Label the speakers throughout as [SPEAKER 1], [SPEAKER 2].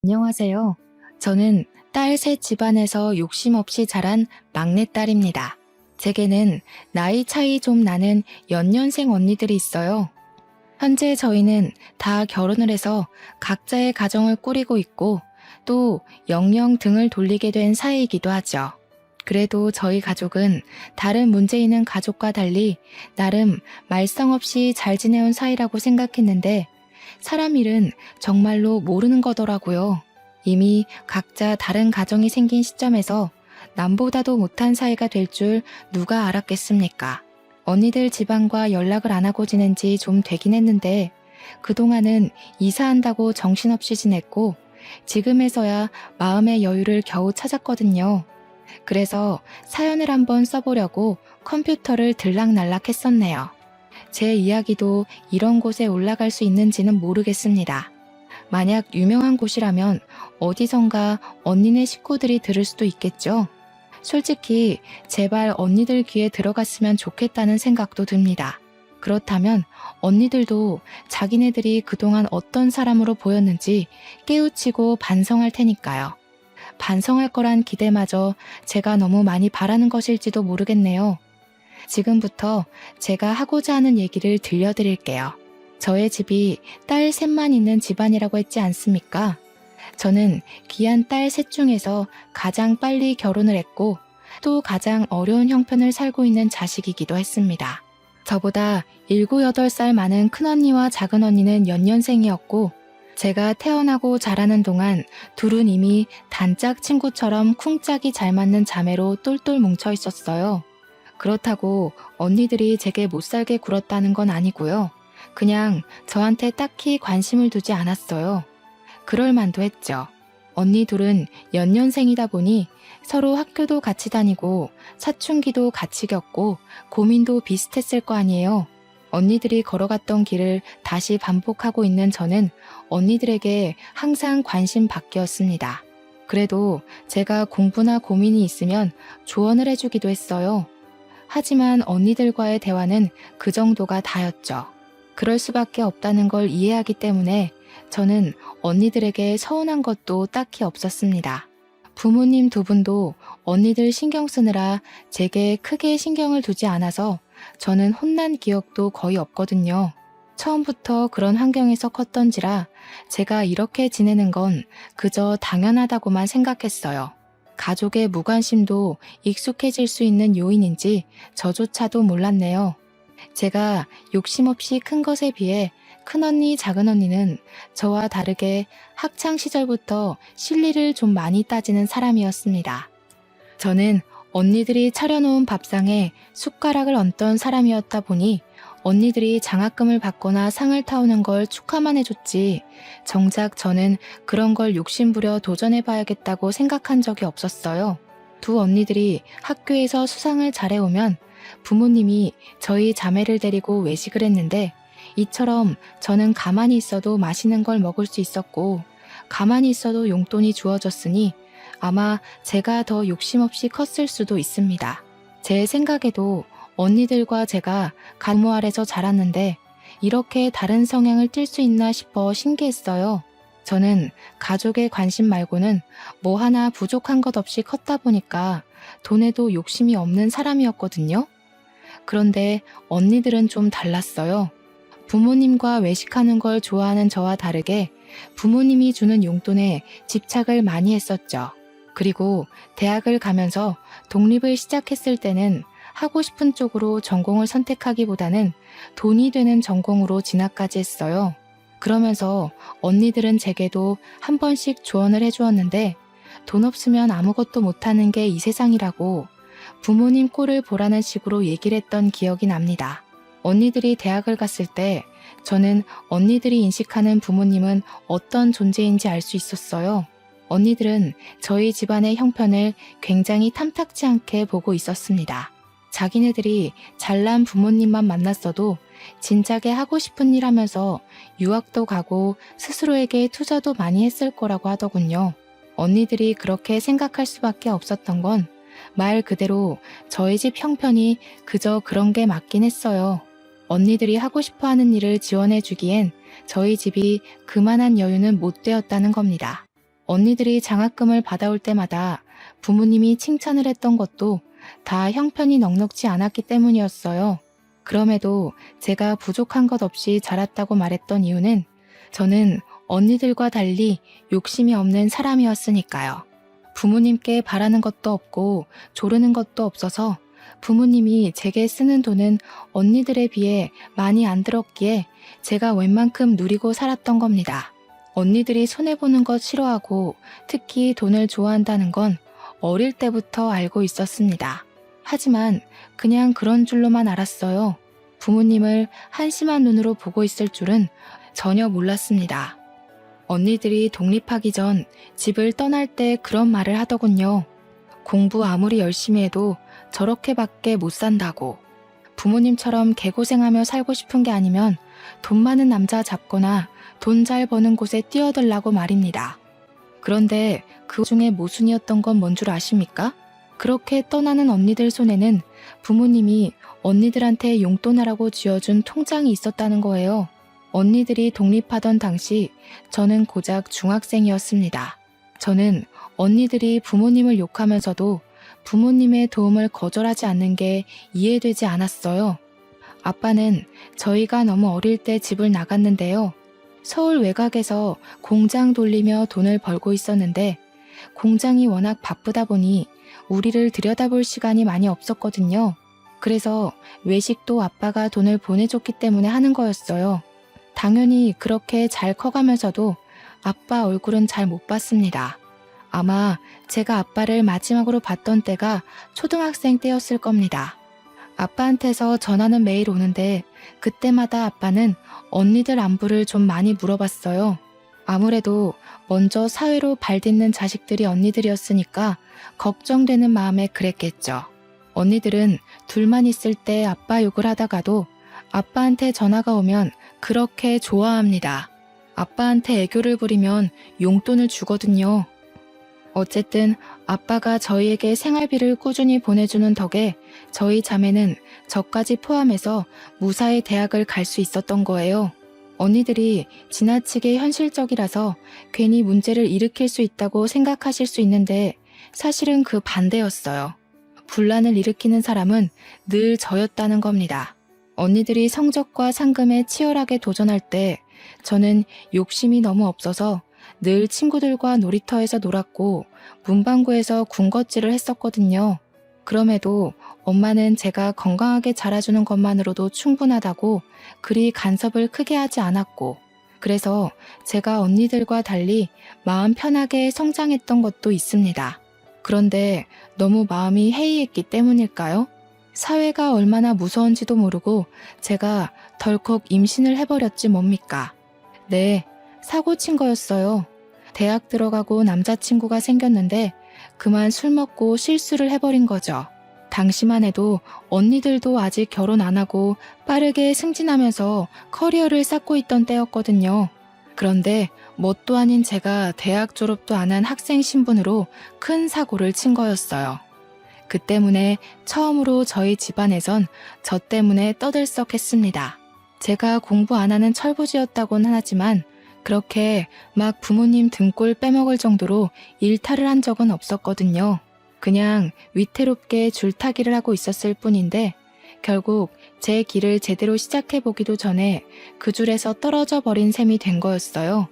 [SPEAKER 1] 안녕하세요. 저는 딸 셋 집안에서 욕심 없이 자란 막내딸입니다. 제게는 나이 차이 좀 나는 연년생 언니들이 있어요. 현재 저희는 다 결혼을 해서 각자의 가정을 꾸리고 있고 또 영영 등을 돌리게 된 사이이기도 하죠. 그래도 저희 가족은 다른 문제 있는 가족과 달리 나름 말썽 없이 잘 지내온 사이라고 생각했는데 사람 일은 정말로 모르는 거더라고요. 이미 각자 다른 가정이 생긴 시점에서 남보다도 못한 사이가 될 줄 누가 알았겠습니까? 언니들 집안과 연락을 안 하고 지낸 지 좀 되긴 했는데 그동안은 이사한다고 정신없이 지냈고 지금에서야 마음의 여유를 겨우 찾았거든요. 그래서 사연을 한번 써보려고 컴퓨터를 들락날락 했었네요. 제 이야기도 이런 곳에 올라갈 수 있는지는 모르겠습니다. 만약 유명한 곳이라면 어디선가 언니네 식구들이 들을 수도 있겠죠? 솔직히 제발 언니들 귀에 들어갔으면 좋겠다는 생각도 듭니다. 그렇다면 언니들도 자기네들이 그동안 어떤 사람으로 보였는지 깨우치고 반성할 테니까요. 반성할 거란 기대마저 제가 너무 많이 바라는 것일지도 모르겠네요. 지금부터 제가 하고자 하는 얘기를 들려드릴게요. 저의 집이 딸 셋만 있는 집안이라고 했지 않습니까? 저는 귀한 딸 셋 중에서 가장 빨리 결혼을 했고 또 가장 어려운 형편을 살고 있는 자식이기도 했습니다. 저보다 7, 8살 많은 큰언니와 작은언니는 연년생이었고 제가 태어나고 자라는 동안 둘은 이미 단짝 친구처럼 쿵짝이 잘 맞는 자매로 똘똘 뭉쳐 있었어요. 그렇다고 언니들이 제게 못살게 굴었다는 건 아니고요. 그냥 저한테 딱히 관심을 두지 않았어요. 그럴 만도 했죠. 언니 둘은 연년생이다 보니 서로 학교도 같이 다니고 사춘기도 같이 겪고 고민도 비슷했을 거 아니에요. 언니들이 걸어갔던 길을 다시 반복하고 있는 저는 언니들에게 항상 관심 받기였습니다. 그래도 제가 공부나 고민이 있으면 조언을 해주기도 했어요. 하지만 언니들과의 대화는 그 정도가 다였죠. 그럴 수밖에 없다는 걸 이해하기 때문에 저는 언니들에게 서운한 것도 딱히 없었습니다. 부모님 두 분도 언니들 신경 쓰느라 제게 크게 신경을 두지 않아서 저는 혼난 기억도 거의 없거든요. 처음부터 그런 환경에서 컸던지라 제가 이렇게 지내는 건 그저 당연하다고만 생각했어요. 가족의 무관심도 익숙해질 수 있는 요인인지 저조차도 몰랐네요. 제가 욕심 없이 큰 것에 비해 큰언니, 작은언니는 저와 다르게 학창시절부터 실리를 좀 많이 따지는 사람이었습니다. 저는 언니들이 차려놓은 밥상에 숟가락을 얹던 사람이었다 보니 언니들이 장학금을 받거나 상을 타오는 걸 축하만 해줬지 정작 저는 그런 걸 욕심부려 도전해봐야겠다고 생각한 적이 없었어요. 두 언니들이 학교에서 수상을 잘해오면 부모님이 저희 자매를 데리고 외식을 했는데 이처럼 저는 가만히 있어도 맛있는 걸 먹을 수 있었고 가만히 있어도 용돈이 주어졌으니 아마 제가 더 욕심 없이 컸을 수도 있습니다. 제 생각에도 언니들과 제가 부모 아래서 자랐는데 이렇게 다른 성향을 띨 수 있나 싶어 신기했어요. 저는 가족의 관심 말고는 뭐 하나 부족한 것 없이 컸다 보니까 돈에도 욕심이 없는 사람이었거든요. 그런데 언니들은 좀 달랐어요. 부모님과 외식하는 걸 좋아하는 저와 다르게 부모님이 주는 용돈에 집착을 많이 했었죠. 그리고 대학을 가면서 독립을 시작했을 때는 하고 싶은 쪽으로 전공을 선택하기보다는 돈이 되는 전공으로 진학까지 했어요. 그러면서 언니들은 제게도 한 번씩 조언을 해주었는데 돈 없으면 아무것도 못하는 게 이 세상이라고 부모님 꼴을 보라는 식으로 얘기를 했던 기억이 납니다. 언니들이 대학을 갔을 때 저는 언니들이 인식하는 부모님은 어떤 존재인지 알 수 있었어요. 언니들은 저희 집안의 형편을 굉장히 탐탁지 않게 보고 있었습니다. 자기네들이 잘난 부모님만 만났어도 진작에 하고 싶은 일 하면서 유학도 가고 스스로에게 투자도 많이 했을 거라고 하더군요. 언니들이 그렇게 생각할 수밖에 없었던 건 말 그대로 저희 집 형편이 그저 그런 게 맞긴 했어요. 언니들이 하고 싶어 하는 일을 지원해 주기엔 저희 집이 그만한 여유는 못 되었다는 겁니다. 언니들이 장학금을 받아올 때마다 부모님이 칭찬을 했던 것도 다 형편이 넉넉지 않았기 때문이었어요. 그럼에도 제가 부족한 것 없이 자랐다고 말했던 이유는 저는 언니들과 달리 욕심이 없는 사람이었으니까요. 부모님께 바라는 것도 없고 조르는 것도 없어서 부모님이 제게 쓰는 돈은 언니들에 비해 많이 안 들었기에 제가 웬만큼 누리고 살았던 겁니다. 언니들이 손해보는 것 싫어하고 특히 돈을 좋아한다는 건 어릴 때부터 알고 있었습니다. 하지만 그냥 그런 줄로만 알았어요. 부모님을 한심한 눈으로 보고 있을 줄은 전혀 몰랐습니다. 언니들이 독립하기 전 집을 떠날 때 그런 말을 하더군요. 공부 아무리 열심히 해도 저렇게밖에 못 산다고. 부모님처럼 개고생하며 살고 싶은 게 아니면 돈 많은 남자 잡거나 돈 잘 버는 곳에 뛰어들라고 말입니다. 그런데 그 중에 모순이었던 건 뭔 줄 아십니까? 그렇게 떠나는 언니들 손에는 부모님이 언니들한테 용돈하라고 쥐어준 통장이 있었다는 거예요. 언니들이 독립하던 당시 저는 고작 중학생이었습니다. 저는 언니들이 부모님을 욕하면서도 부모님의 도움을 거절하지 않는 게 이해되지 않았어요. 아빠는 저희가 너무 어릴 때 집을 나갔는데요. 서울 외곽에서 공장 돌리며 돈을 벌고 있었는데 공장이 워낙 바쁘다 보니 우리를 들여다볼 시간이 많이 없었거든요. 그래서 외식도 아빠가 돈을 보내줬기 때문에 하는 거였어요. 당연히 그렇게 잘 커가면서도 아빠 얼굴은 잘 못 봤습니다. 아마 제가 아빠를 마지막으로 봤던 때가 초등학생 때였을 겁니다. 아빠한테서 전화는 매일 오는데 그때마다 아빠는 언니들 안부를 좀 많이 물어봤어요. 아무래도 먼저 사회로 발딛는 자식들이 언니들이었으니까 걱정되는 마음에 그랬겠죠. 언니들은 둘만 있을 때 아빠 욕을 하다가도 아빠한테 전화가 오면 그렇게 좋아합니다. 아빠한테 애교를 부리면 용돈을 주거든요. 어쨌든 아빠가 저희에게 생활비를 꾸준히 보내주는 덕에 저희 자매는 저까지 포함해서 무사히 대학을 갈 수 있었던 거예요. 언니들이 지나치게 현실적이라서 괜히 문제를 일으킬 수 있다고 생각하실 수 있는데 사실은 그 반대였어요. 분란을 일으키는 사람은 늘 저였다는 겁니다. 언니들이 성적과 상금에 치열하게 도전할 때 저는 욕심이 너무 없어서 늘 친구들과 놀이터에서 놀았고 문방구에서 군것질을 했었거든요. 그럼에도 엄마는 제가 건강하게 자라주는 것만으로도 충분하다고 그리 간섭을 크게 하지 않았고 그래서 제가 언니들과 달리 마음 편하게 성장했던 것도 있습니다. 그런데 너무 마음이 해이했기 때문일까요? 사회가 얼마나 무서운지도 모르고 제가 덜컥 임신을 해버렸지 뭡니까? 네, 사고 친 거였어요. 대학 들어가고 남자친구가 생겼는데 그만 술 먹고 실수를 해버린 거죠. 당시만 해도 언니들도 아직 결혼 안 하고 빠르게 승진하면서 커리어를 쌓고 있던 때였거든요. 그런데 뭣도 아닌 제가 대학 졸업도 안 한 학생 신분으로 큰 사고를 친 거였어요. 그 때문에 처음으로 저희 집안에선 저 때문에 떠들썩했습니다. 제가 공부 안 하는 철부지였다고는 하지만 그렇게 막 부모님 등골 빼먹을 정도로 일탈을 한 적은 없었거든요. 그냥 위태롭게 줄타기를 하고 있었을 뿐인데 결국 제 길을 제대로 시작해보기도 전에 그 줄에서 떨어져 버린 셈이 된 거였어요.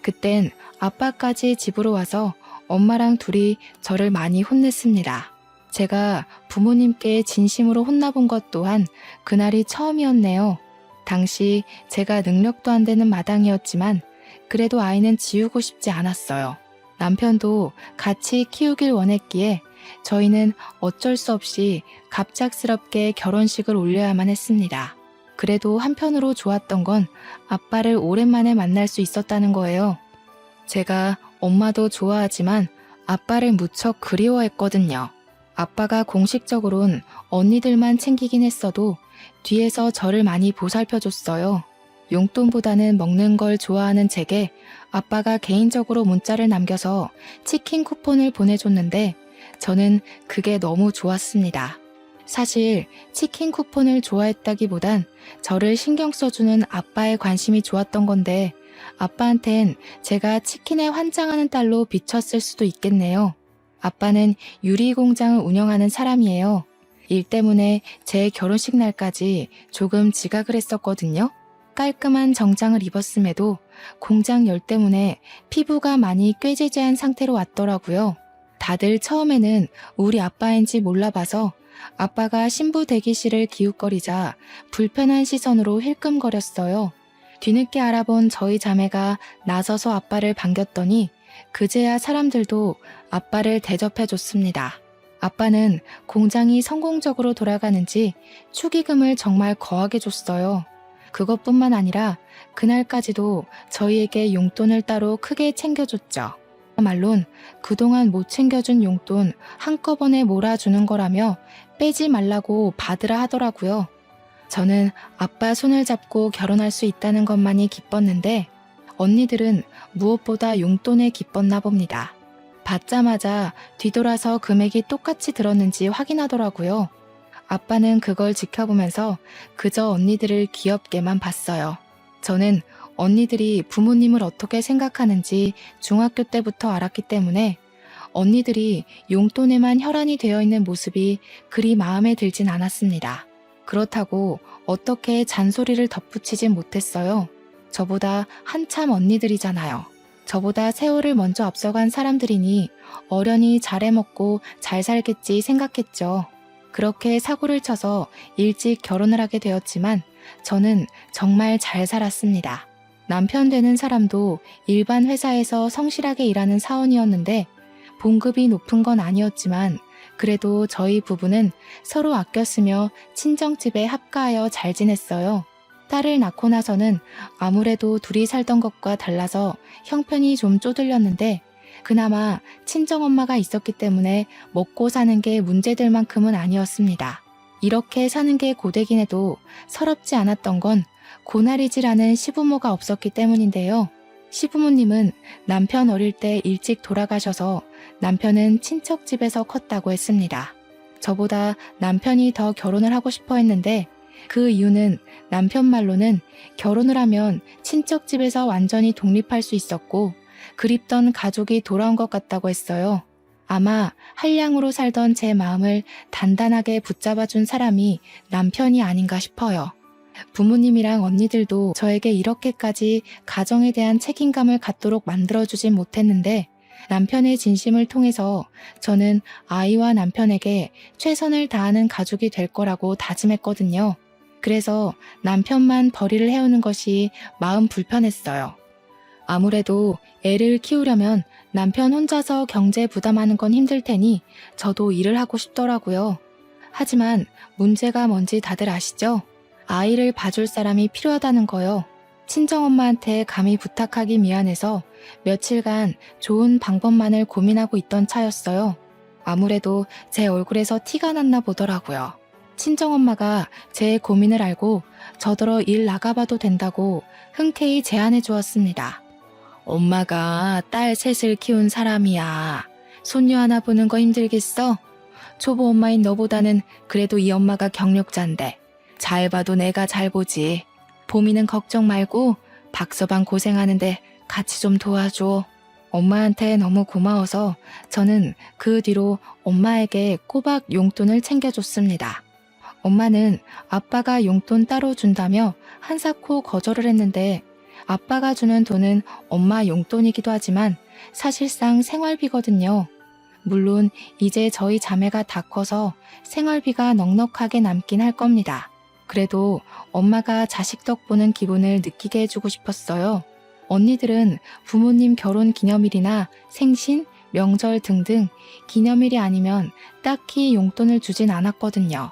[SPEAKER 1] 그땐 아빠까지 집으로 와서 엄마랑 둘이 저를 많이 혼냈습니다. 제가 부모님께 진심으로 혼나본 것 또한 그날이 처음이었네요. 당시 제가 능력도 안 되는 마당이었지만 그래도 아이는 지우고 싶지 않았어요. 남편도 같이 키우길 원했기에 저희는 어쩔 수 없이 갑작스럽게 결혼식을 올려야만 했습니다. 그래도 한편으로 좋았던 건 아빠를 오랜만에 만날 수 있었다는 거예요. 제가 엄마도 좋아하지만 아빠를 무척 그리워했거든요. 아빠가 공식적으론 언니들만 챙기긴 했어도 뒤에서 저를 많이 보살펴줬어요. 용돈보다는 먹는 걸 좋아하는 제게 아빠가 개인적으로 문자를 남겨서 치킨 쿠폰을 보내줬는데 저는 그게 너무 좋았습니다. 사실 치킨 쿠폰을 좋아했다기보단 저를 신경 써주는 아빠의 관심이 좋았던 건데 아빠한텐 제가 치킨에 환장하는 딸로 비쳤을 수도 있겠네요. 아빠는 유리 공장을 운영하는 사람이에요. 일 때문에 제 결혼식 날까지 조금 지각을 했었거든요. 깔끔한 정장을 입었음에도 공장 열 때문에 피부가 많이 꾀지지한 상태로 왔더라고요. 다들 처음에는 우리 아빠인지 몰라봐서 아빠가 신부 대기실을 기웃거리자 불편한 시선으로 힐끔거렸어요. 뒤늦게 알아본 저희 자매가 나서서 아빠를 반겼더니 그제야 사람들도 아빠를 대접해줬습니다. 아빠는 공장이 성공적으로 돌아가는지 축의금을 정말 거하게 줬어요. 그것뿐만 아니라 그날까지도 저희에게 용돈을 따로 크게 챙겨줬죠. 말론 그동안 못 챙겨준 용돈 한꺼번에 몰아주는 거라며 빼지 말라고 받으라 하더라고요. 저는 아빠 손을 잡고 결혼할 수 있다는 것만이 기뻤는데 언니들은 무엇보다 용돈에 기뻤나 봅니다. 받자마자 뒤돌아서 금액이 똑같이 들었는지 확인하더라고요. 아빠는 그걸 지켜보면서 그저 언니들을 귀엽게만 봤어요. 저는 언니들이 부모님을 어떻게 생각하는지 중학교 때부터 알았기 때문에 언니들이 용돈에만 혈안이 되어 있는 모습이 그리 마음에 들진 않았습니다. 그렇다고 어떻게 잔소리를 덧붙이진 못했어요. 저보다 한참 언니들이잖아요. 저보다 세월을 먼저 앞서간 사람들이니 어련히 잘해먹고 잘 살겠지 생각했죠. 그렇게 사고를 쳐서 일찍 결혼을 하게 되었지만 저는 정말 잘 살았습니다. 남편 되는 사람도 일반 회사에서 성실하게 일하는 사원이었는데 봉급이 높은 건 아니었지만 그래도 저희 부부는 서로 아껴 쓰며 친정집에 합가하여 잘 지냈어요. 딸을 낳고 나서는 아무래도 둘이 살던 것과 달라서 형편이 좀 쪼들렸는데 그나마 친정엄마가 있었기 때문에 먹고 사는 게 문제될 만큼은 아니었습니다. 이렇게 사는 게 고되긴 해도 서럽지 않았던 건 고나리지라는 시부모가 없었기 때문인데요. 시부모님은 남편 어릴 때 일찍 돌아가셔서 남편은 친척집에서 컸다고 했습니다. 저보다 남편이 더 결혼을 하고 싶어 했는데 그 이유는 남편 말로는 결혼을 하면 친척집에서 완전히 독립할 수 있었고 그립던 가족이 돌아온 것 같다고 했어요. 아마 한량으로 살던 제 마음을 단단하게 붙잡아준 사람이 남편이 아닌가 싶어요. 부모님이랑 언니들도 저에게 이렇게까지 가정에 대한 책임감을 갖도록 만들어주진 못했는데 남편의 진심을 통해서 저는 아이와 남편에게 최선을 다하는 가족이 될 거라고 다짐했거든요. 그래서 남편만 벌이를 해오는 것이 마음 불편했어요. 아무래도 애를 키우려면 남편 혼자서 경제 부담하는 건 힘들 테니 저도 일을 하고 싶더라고요. 하지만 문제가 뭔지 다들 아시죠? 아이를 봐줄 사람이 필요하다는 거요. 친정엄마한테 감히 부탁하기 미안해서 며칠간 좋은 방법만을 고민하고 있던 차였어요. 아무래도 제 얼굴에서 티가 났나 보더라고요. 친정엄마가 제 고민을 알고 저더러 일 나가봐도 된다고 흔쾌히 제안해 주었습니다. 엄마가 딸 셋을 키운 사람이야. 손녀 하나 보는 거 힘들겠어? 초보 엄마인 너보다는 그래도 이 엄마가 경력자인데 잘 봐도 내가 잘 보지. 보미는 걱정 말고 박서방 고생하는데 같이 좀 도와줘. 엄마한테 너무 고마워서 저는 그 뒤로 엄마에게 꼬박 용돈을 챙겨줬습니다. 엄마는 아빠가 용돈 따로 준다며 한사코 거절을 했는데 아빠가 주는 돈은 엄마 용돈이기도 하지만 사실상 생활비거든요. 물론 이제 저희 자매가 다 커서 생활비가 넉넉하게 남긴 할 겁니다. 그래도 엄마가 자식 덕 보는 기분을 느끼게 해주고 싶었어요. 언니들은 부모님 결혼 기념일이나 생신, 명절 등등 기념일이 아니면 딱히 용돈을 주진 않았거든요.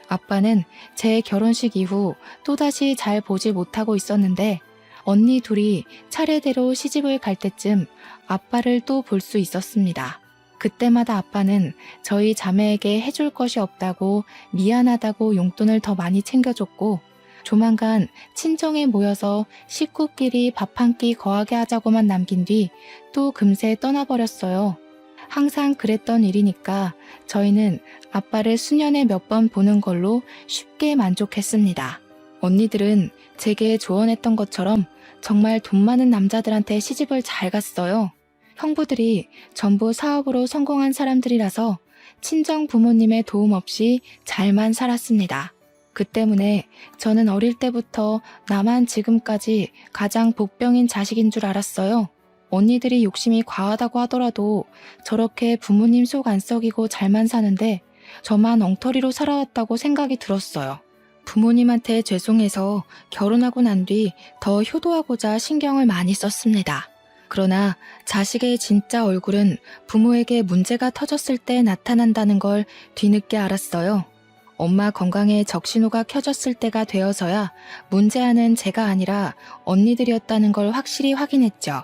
[SPEAKER 1] 아빠는 제 결혼식 이후 또다시 잘 보지 못하고 있었는데 언니 둘이 차례대로 시집을 갈 때쯤 아빠를 또 볼 수 있었습니다. 그때마다 아빠는 저희 자매에게 해줄 것이 없다고 미안하다고 용돈을 더 많이 챙겨줬고 조만간 친정에 모여서 식구끼리 밥 한 끼 거하게 하자고만 남긴 뒤 또 금세 떠나버렸어요. 항상 그랬던 일이니까 저희는 아빠를 수년에 몇 번 보는 걸로 쉽게 만족했습니다. 언니들은 제게 조언했던 것처럼 정말 돈 많은 남자들한테 시집을 잘 갔어요. 형부들이 전부 사업으로 성공한 사람들이라서 친정 부모님의 도움 없이 잘만 살았습니다. 그 때문에 저는 어릴 때부터 나만 지금까지 가장 복병인 자식인 줄 알았어요. 언니들이 욕심이 과하다고 하더라도 저렇게 부모님 속 안 썩이고 잘만 사는데 저만 엉터리로 살아왔다고 생각이 들었어요. 부모님한테 죄송해서 결혼하고 난 뒤 더 효도하고자 신경을 많이 썼습니다. 그러나 자식의 진짜 얼굴은 부모에게 문제가 터졌을 때 나타난다는 걸 뒤늦게 알았어요. 엄마 건강에 적신호가 켜졌을 때가 되어서야 문제아는 제가 아니라 언니들이었다는 걸 확실히 확인했죠.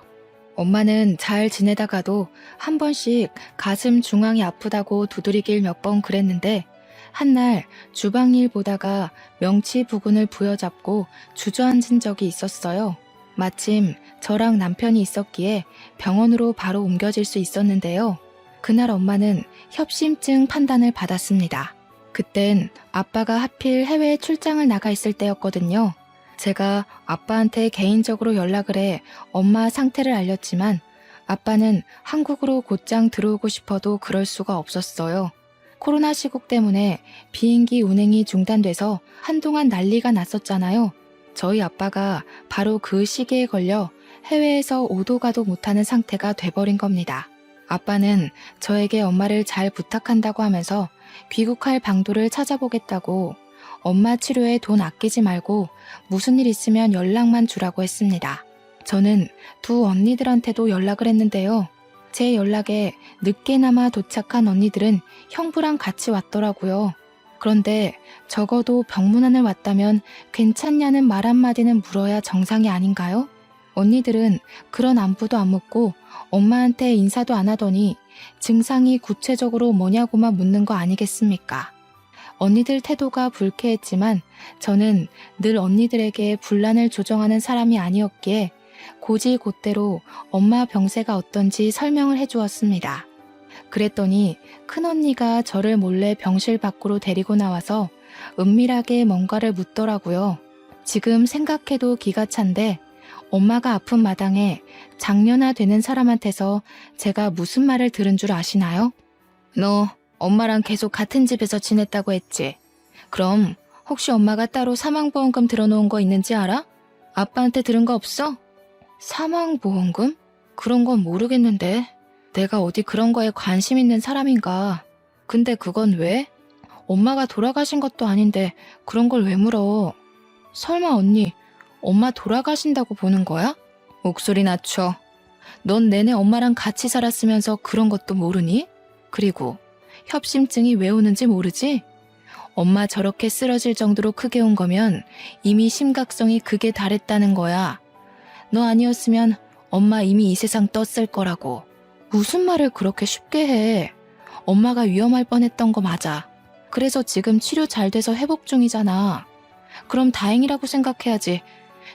[SPEAKER 1] 엄마는 잘 지내다가도 한 번씩 가슴 중앙이 아프다고 두드리길 몇 번 그랬는데 한날 주방일 보다가 명치 부근을 부여잡고 주저앉은 적이 있었어요. 마침 저랑 남편이 있었기에 병원으로 바로 옮겨질 수 있었는데요. 그날 엄마는 협심증 판단을 받았습니다. 그땐 아빠가 하필 해외에 출장을 나가 있을 때였거든요. 제가 아빠한테 개인적으로 연락을 해 엄마 상태를 알렸지만 아빠는 한국으로 곧장 들어오고 싶어도 그럴 수가 없었어요. 코로나 시국 때문에 비행기 운행이 중단돼서 한동안 난리가 났었잖아요. 저희 아빠가 바로 그 시기에 걸려 해외에서 오도 가도 못하는 상태가 돼버린 겁니다. 아빠는 저에게 엄마를 잘 부탁한다고 하면서 귀국할 방도를 찾아보겠다고 엄마 치료에 돈 아끼지 말고 무슨 일 있으면 연락만 주라고 했습니다. 저는 두 언니들한테도 연락을 했는데요. 제 연락에 늦게나마 도착한 언니들은 형부랑 같이 왔더라고요. 그런데 적어도 병문안을 왔다면 괜찮냐는 말 한마디는 물어야 정상이 아닌가요? 언니들은 그런 안부도 안 묻고 엄마한테 인사도 안 하더니 증상이 구체적으로 뭐냐고만 묻는 거 아니겠습니까? 언니들 태도가 불쾌했지만 저는 늘 언니들에게 분란을 조정하는 사람이 아니었기에 고지곧대로 엄마 병세가 어떤지 설명을 해주었습니다. 그랬더니 큰언니가 저를 몰래 병실 밖으로 데리고 나와서 은밀하게 뭔가를 묻더라고요. 지금 생각해도 기가 찬데 엄마가 아픈 마당에 장년아 되는 사람한테서 제가 무슨 말을 들은 줄 아시나요? 너 엄마랑 계속 같은 집에서 지냈다고 했지? 그럼 혹시 엄마가 따로 사망보험금 들어놓은 거 있는지 알아? 아빠한테 들은 거 없어? 사망보험금? 그런 건 모르겠는데 내가 어디 그런 거에 관심 있는 사람인가? 근데 그건 왜? 엄마가 돌아가신 것도 아닌데 그런 걸 왜 물어? 설마 언니 엄마 돌아가신다고 보는 거야? 목소리 낮춰. 넌 내내 엄마랑 같이 살았으면서 그런 것도 모르니? 그리고 협심증이 왜 오는지 모르지? 엄마 저렇게 쓰러질 정도로 크게 온 거면 이미 심각성이 극에 달했다는 거야. 너 아니었으면 엄마 이미 이 세상 떴을 거라고. 무슨 말을 그렇게 쉽게 해. 엄마가 위험할 뻔했던 거 맞아. 그래서 지금 치료 잘 돼서 회복 중이잖아. 그럼 다행이라고 생각해야지.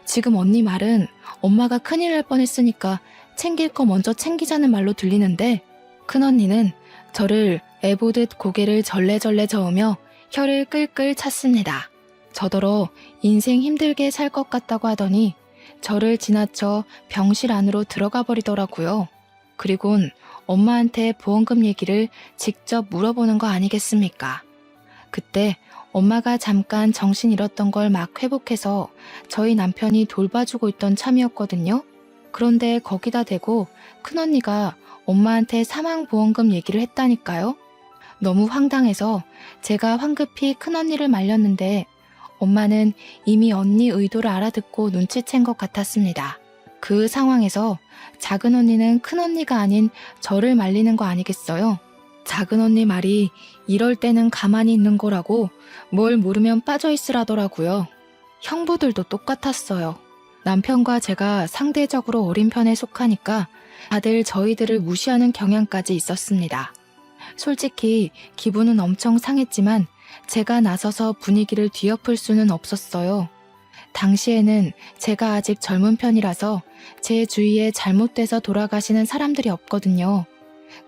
[SPEAKER 1] 지금 언니 말은 엄마가 큰일 날 뻔했으니까 챙길 거 먼저 챙기자는 말로 들리는데 큰언니는 저를 애보듯 고개를 절레절레 저으며 혀를 끌끌 찼습니다. 저더러 인생 힘들게 살 것 같다고 하더니 저를 지나쳐 병실 안으로 들어가 버리더라고요. 그리곤 엄마한테 보험금 얘기를 직접 물어보는 거 아니겠습니까? 그때 엄마가 잠깐 정신 잃었던 걸 막 회복해서 저희 남편이 돌봐주고 있던 참이었거든요. 그런데 거기다 대고 큰언니가 엄마한테 사망보험금 얘기를 했다니까요. 너무 황당해서 제가 황급히 큰언니를 말렸는데 엄마는 이미 언니 의도를 알아듣고 눈치챈 것 같았습니다. 그 상황에서 작은 언니는 큰 언니가 아닌 저를 말리는 거 아니겠어요? 작은 언니 말이 이럴 때는 가만히 있는 거라고 뭘 모르면 빠져있으라더라고요. 형부들도 똑같았어요. 남편과 제가 상대적으로 어린 편에 속하니까 다들 저희들을 무시하는 경향까지 있었습니다. 솔직히 기분은 엄청 상했지만 제가 나서서 분위기를 뒤엎을 수는 없었어요. 당시에는 제가 아직 젊은 편이라서 제 주위에 잘못돼서 돌아가시는 사람들이 없거든요.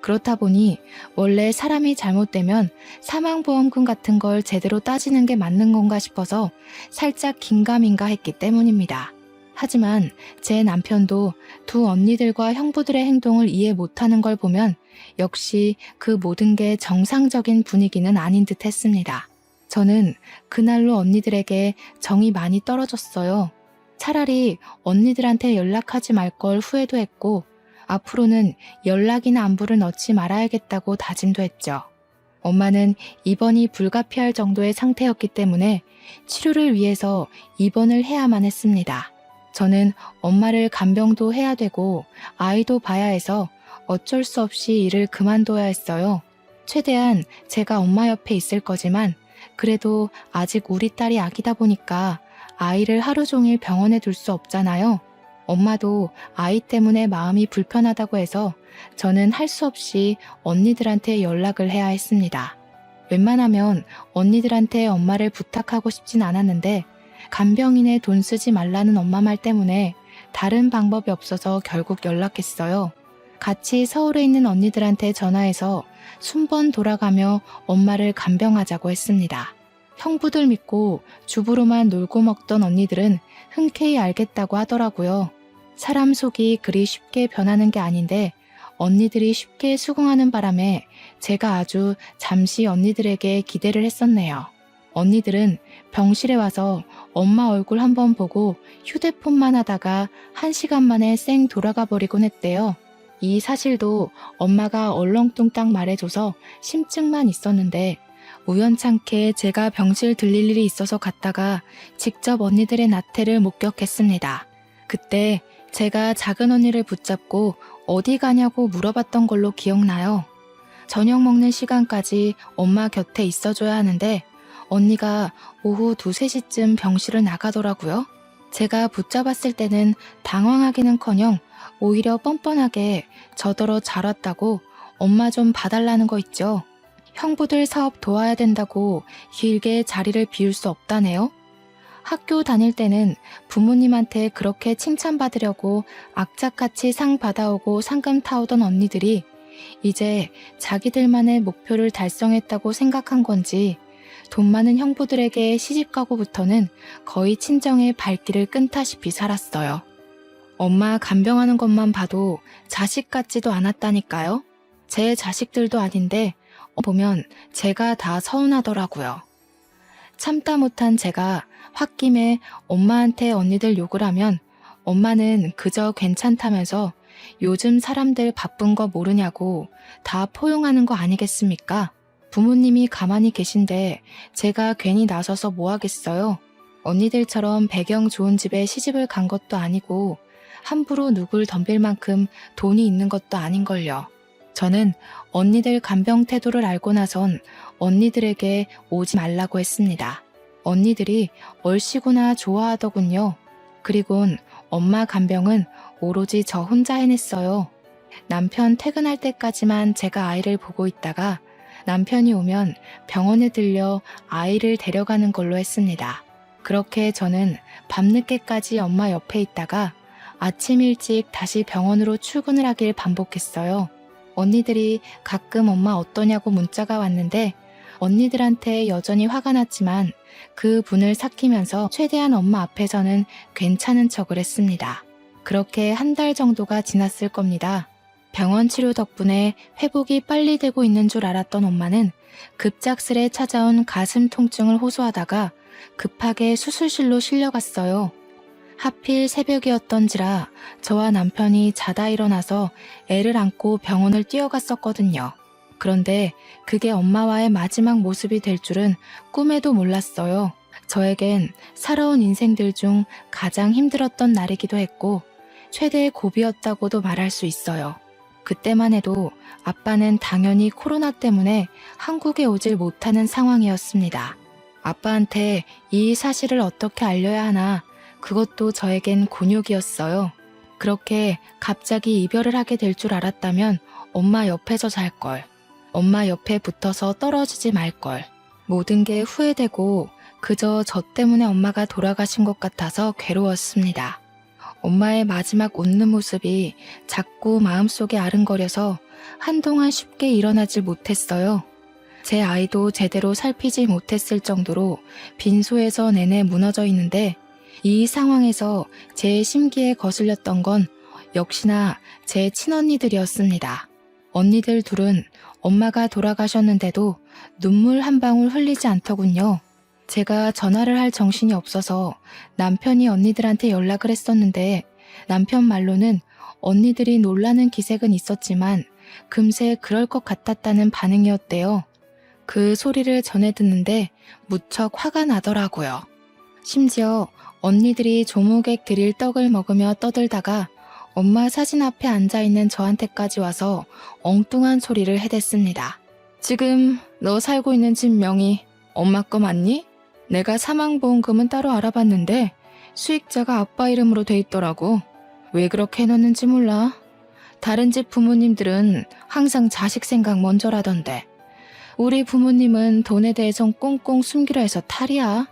[SPEAKER 1] 그렇다 보니 원래 사람이 잘못되면 사망보험금 같은 걸 제대로 따지는 게 맞는 건가 싶어서 살짝 긴가민가 했기 때문입니다. 하지만 제 남편도 두 언니들과 형부들의 행동을 이해 못하는 걸 보면 역시 그 모든 게 정상적인 분위기는 아닌 듯 했습니다. 저는 그날로 언니들에게 정이 많이 떨어졌어요. 차라리 언니들한테 연락하지 말 걸 후회도 했고 앞으로는 연락이나 안부를 넣지 말아야겠다고 다짐도 했죠. 엄마는 입원이 불가피할 정도의 상태였기 때문에 치료를 위해서 입원을 해야만 했습니다. 저는 엄마를 간병도 해야 되고 아이도 봐야 해서 어쩔 수 없이 일을 그만둬야 했어요. 최대한 제가 엄마 옆에 있을 거지만 그래도 아직 우리 딸이 아기다 보니까 아이를 하루 종일 병원에 둘 수 없잖아요. 엄마도 아이 때문에 마음이 불편하다고 해서 저는 할 수 없이 언니들한테 연락을 해야 했습니다. 웬만하면 언니들한테 엄마를 부탁하고 싶진 않았는데 간병인에 돈 쓰지 말라는 엄마 말 때문에 다른 방법이 없어서 결국 연락했어요. 같이 서울에 있는 언니들한테 전화해서 순번 돌아가며 엄마를 간병하자고 했습니다. 형부들 믿고 주부로만 놀고 먹던 언니들은 흔쾌히 알겠다고 하더라고요. 사람 속이 그리 쉽게 변하는 게 아닌데 언니들이 쉽게 수긍하는 바람에 제가 아주 잠시 언니들에게 기대를 했었네요. 언니들은 병실에 와서 엄마 얼굴 한번 보고 휴대폰만 하다가 1시간 만에 쌩 돌아가 버리곤 했대요. 이 사실도 엄마가 얼렁뚱땅 말해줘서 심증만 있었는데 우연찮게 제가 병실 들릴 일이 있어서 갔다가 직접 언니들의 나태를 목격했습니다. 그때 제가 작은 언니를 붙잡고 어디 가냐고 물어봤던 걸로 기억나요. 저녁 먹는 시간까지 엄마 곁에 있어줘야 하는데 언니가 오후 2, 3시쯤 병실을 나가더라고요. 제가 붙잡았을 때는 당황하기는커녕 오히려 뻔뻔하게 저더러 잘 왔다고 엄마 좀 봐달라는 거 있죠. 형부들 사업 도와야 된다고 길게 자리를 비울 수 없다네요. 학교 다닐 때는 부모님한테 그렇게 칭찬받으려고 악착같이 상 받아오고 상금 타오던 언니들이 이제 자기들만의 목표를 달성했다고 생각한 건지 돈 많은 형부들에게 시집가고부터는 거의 친정의 발길을 끈다시피 살았어요. 엄마 간병하는 것만 봐도 자식 같지도 않았다니까요. 제 자식들도 아닌데 보면 제가 다 서운하더라고요. 참다 못한 제가 홧김에 엄마한테 언니들 욕을 하면 엄마는 그저 괜찮다면서 요즘 사람들 바쁜 거 모르냐고 다 포용하는 거 아니겠습니까? 부모님이 가만히 계신데 제가 괜히 나서서 뭐 하겠어요? 언니들처럼 배경 좋은 집에 시집을 간 것도 아니고 함부로 누굴 덤빌 만큼 돈이 있는 것도 아닌걸요. 저는 언니들 간병 태도를 알고 나선 언니들에게 오지 말라고 했습니다. 언니들이 얼씨구나 좋아하더군요. 그리곤 엄마 간병은 오로지 저 혼자 해냈어요. 남편 퇴근할 때까지만 제가 아이를 보고 있다가 남편이 오면 병원에 들려 아이를 데려가는 걸로 했습니다. 그렇게 저는 밤늦게까지 엄마 옆에 있다가 아침 일찍 다시 병원으로 출근을 하길 반복했어요. 언니들이 가끔 엄마 어떠냐고 문자가 왔는데 언니들한테 여전히 화가 났지만 그 분을 삭히면서 최대한 엄마 앞에서는 괜찮은 척을 했습니다. 그렇게 1달 정도가 지났을 겁니다. 병원 치료 덕분에 회복이 빨리 되고 있는 줄 알았던 엄마는 급작스레 찾아온 가슴 통증을 호소하다가 급하게 수술실로 실려갔어요. 하필 새벽이었던지라 저와 남편이 자다 일어나서 애를 안고 병원을 뛰어갔었거든요. 그런데 그게 엄마와의 마지막 모습이 될 줄은 꿈에도 몰랐어요. 저에겐 살아온 인생들 중 가장 힘들었던 날이기도 했고 최대의 고비였다고도 말할 수 있어요. 그때만 해도 아빠는 당연히 코로나 때문에 한국에 오질 못하는 상황이었습니다. 아빠한테 이 사실을 어떻게 알려야 하나 그것도 저에겐 곤욕이었어요. 그렇게 갑자기 이별을 하게 될 줄 알았다면 엄마 옆에서 잘 걸. 엄마 옆에 붙어서 떨어지지 말 걸. 모든 게 후회되고 그저 저 때문에 엄마가 돌아가신 것 같아서 괴로웠습니다. 엄마의 마지막 웃는 모습이 자꾸 마음속에 아른거려서 한동안 쉽게 일어나질 못했어요. 제 아이도 제대로 살피지 못했을 정도로 빈소에서 내내 무너져 있는데 이 상황에서 제 심기에 거슬렸던 건 역시나 제 친언니들이었습니다. 언니들 둘은 엄마가 돌아가셨는데도 눈물 한 방울 흘리지 않더군요. 제가 전화를 할 정신이 없어서 남편이 언니들한테 연락을 했었는데 남편 말로는 언니들이 놀라는 기색은 있었지만 금세 그럴 것 같았다는 반응이었대요. 그 소리를 전해 듣는데 무척 화가 나더라고요. 심지어 언니들이 조무객 드릴 떡을 먹으며 떠들다가 엄마 사진 앞에 앉아있는 저한테까지 와서 엉뚱한 소리를 해댔습니다. 지금 너 살고 있는 집 명의 엄마 거 맞니? 내가 사망보험금은 따로 알아봤는데 수익자가 아빠 이름으로 돼 있더라고. 왜 그렇게 해놨는지 몰라. 다른 집 부모님들은 항상 자식 생각 먼저라던데 우리 부모님은 돈에 대해선 꽁꽁 숨기려 해서 탈이야.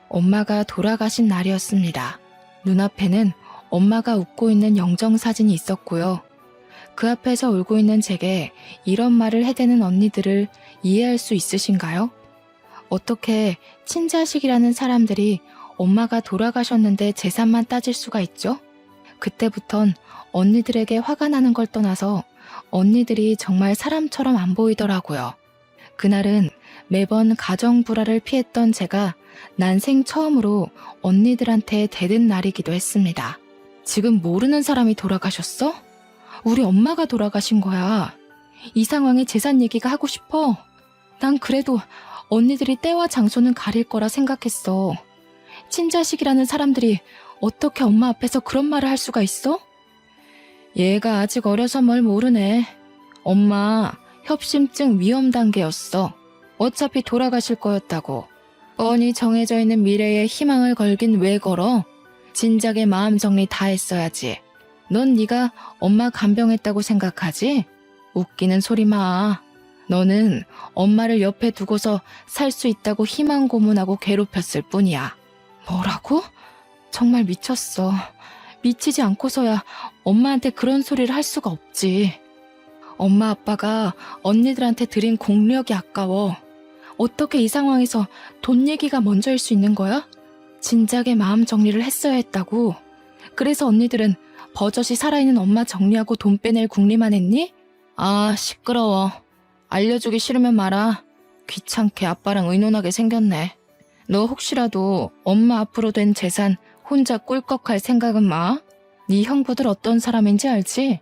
[SPEAKER 1] 엄마가 돌아가신 날이었습니다. 눈앞에는 엄마가 웃고 있는 영정사진이 있었고요. 그 앞에서 울고 있는 제게 이런 말을 해대는 언니들을 이해할 수 있으신가요? 어떻게 친자식이라는 사람들이 엄마가 돌아가셨는데 재산만 따질 수가 있죠? 그때부턴 언니들에게 화가 나는 걸 떠나서 언니들이 정말 사람처럼 안 보이더라고요. 그날은 매번 가정불화를 피했던 제가 난생 처음으로 언니들한테 대든 날이기도 했습니다. 지금 모르는 사람이 돌아가셨어? 우리 엄마가 돌아가신 거야. 이 상황에 재산 얘기가 하고 싶어. 난 그래도 언니들이 때와 장소는 가릴 거라 생각했어. 친자식이라는 사람들이 어떻게 엄마 앞에서 그런 말을 할 수가 있어? 얘가 아직 어려서 뭘 모르네. 엄마 협심증 위험 단계였어. 어차피 돌아가실 거였다고. 뻔히 정해져 있는 미래에 희망을 걸긴 왜 걸어? 진작에 마음 정리 다 했어야지. 넌 네가 엄마 간병했다고 생각하지? 웃기는 소리 마. 너는 엄마를 옆에 두고서 살 수 있다고 희망 고문하고 괴롭혔을 뿐이야. 뭐라고? 정말 미쳤어. 미치지 않고서야 엄마한테 그런 소리를 할 수가 없지. 엄마 아빠가 언니들한테 드린 공력이 아까워. 어떻게 이 상황에서 돈 얘기가 먼저일 수 있는 거야? 진작에 마음 정리를 했어야 했다고. 그래서 언니들은 버젓이 살아있는 엄마 정리하고 돈 빼낼 궁리만 했니? 아, 시끄러워. 알려주기 싫으면 말아. 귀찮게 아빠랑 의논하게 생겼네. 너 혹시라도 엄마 앞으로 된 재산 혼자 꿀꺽할 생각은 마. 네 형부들 어떤 사람인지 알지?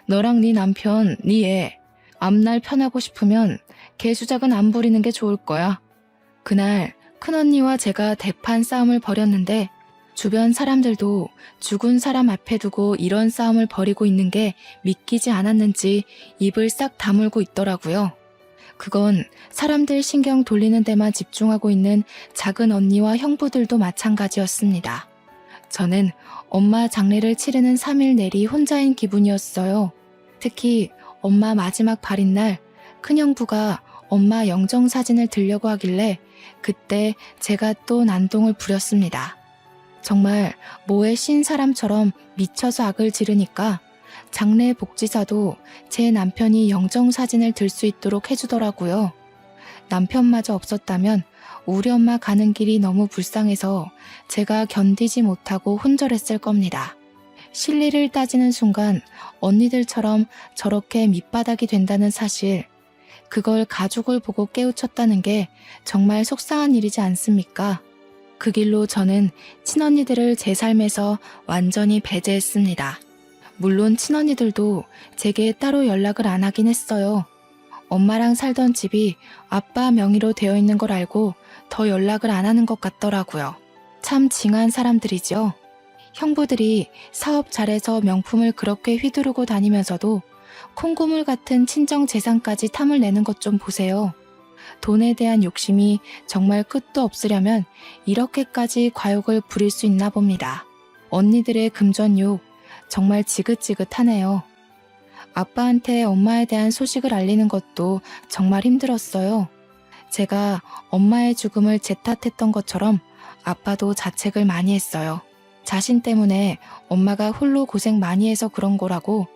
[SPEAKER 1] 너랑 네 남편, 네 애 앞날 편하고 싶으면 개수작은 안 부리는 게 좋을 거야. 그날 큰언니와 제가 대판 싸움을 벌였는데 주변 사람들도 죽은 사람 앞에 두고 이런 싸움을 벌이고 있는 게 믿기지 않았는지 입을 싹 다물고 있더라고요. 그건 사람들 신경 돌리는 데만 집중하고 있는 작은 언니와 형부들도 마찬가지였습니다. 저는 엄마 장례를 치르는 3일 내리 혼자인 기분이었어요. 특히 엄마 마지막 발인 날 큰형부가 엄마 영정사진을 들려고 하길래 그때 제가 또 난동을 부렸습니다. 정말 뭐에 신 사람처럼 미쳐서 악을 지르니까 장례 복지사도 제 남편이 영정사진을 들 수 있도록 해주더라고요. 남편마저 없었다면 우리 엄마 가는 길이 너무 불쌍해서 제가 견디지 못하고 혼절했을 겁니다. 실리를 따지는 순간 언니들처럼 저렇게 밑바닥이 된다는 사실, 그걸 가족을 보고 깨우쳤다는 게 정말 속상한 일이지 않습니까? 그 길로 저는 친언니들을 제 삶에서 완전히 배제했습니다. 물론 친언니들도 제게 따로 연락을 안 하긴 했어요. 엄마랑 살던 집이 아빠 명의로 되어 있는 걸 알고 더 연락을 안 하는 것 같더라고요. 참 징한 사람들이죠. 형부들이 사업 잘해서 명품을 그렇게 휘두르고 다니면서도 콩고물 같은 친정 재산까지 탐을 내는 것 좀 보세요. 돈에 대한 욕심이 정말 끝도 없으려면 이렇게까지 과욕을 부릴 수 있나 봅니다. 언니들의 금전욕 정말 지긋지긋하네요. 아빠한테 엄마에 대한 소식을 알리는 것도 정말 힘들었어요. 제가 엄마의 죽음을 제 탓했던 것처럼 아빠도 자책을 많이 했어요. 자신 때문에 엄마가 홀로 고생 많이 해서 그런 거라고,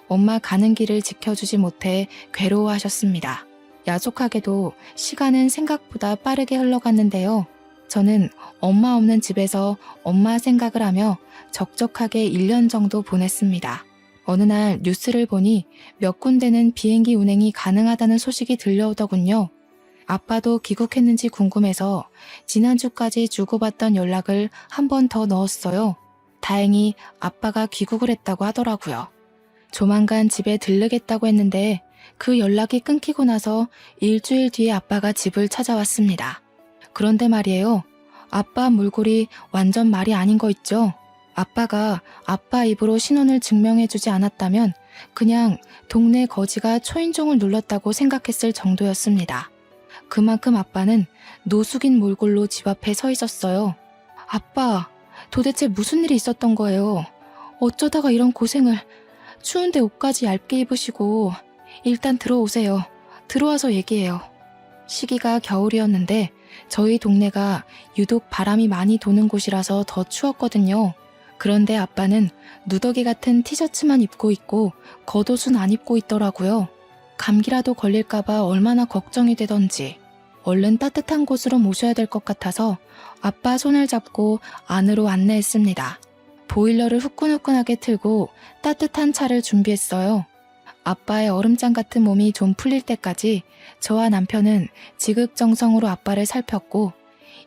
[SPEAKER 1] 엄마 가는 길을 지켜주지 못해 괴로워하셨습니다. 야속하게도 시간은 생각보다 빠르게 흘러갔는데요. 저는 엄마 없는 집에서 엄마 생각을 하며 적적하게 1년 정도 보냈습니다. 어느 날 뉴스를 보니 몇 군데는 비행기 운행이 가능하다는 소식이 들려오더군요. 아빠도 귀국했는지 궁금해서 지난주까지 주고받던 연락을 한 번 더 넣었어요. 다행히 아빠가 귀국을 했다고 하더라고요. 조만간 집에 들르겠다고 했는데 그 연락이 끊기고 나서 일주일 뒤에 아빠가 집을 찾아왔습니다. 그런데 말이에요. 아빠 몰골이 완전 말이 아닌 거 있죠? 아빠가 아빠 입으로 신원을 증명해주지 않았다면 그냥 동네 거지가 초인종을 눌렀다고 생각했을 정도였습니다. 그만큼 아빠는 노숙인 몰골로 집 앞에 서 있었어요. 아빠, 도대체 무슨 일이 있었던 거예요? 어쩌다가 이런 고생을, 추운데 옷까지 얇게 입으시고 일단 들어오세요. 들어와서 얘기해요. 시기가 겨울이었는데 저희 동네가 유독 바람이 많이 도는 곳이라서 더 추웠거든요. 그런데 아빠는 누더기 같은 티셔츠만 입고 있고 겉옷은 안 입고 있더라고요. 감기라도 걸릴까봐 얼마나 걱정이 되던지 얼른 따뜻한 곳으로 모셔야 될 것 같아서 아빠 손을 잡고 안으로 안내했습니다. 보일러를 후끈후끈하게 틀고 따뜻한 차를 준비했어요. 아빠의 얼음장 같은 몸이 좀 풀릴 때까지 저와 남편은 지극정성으로 아빠를 살폈고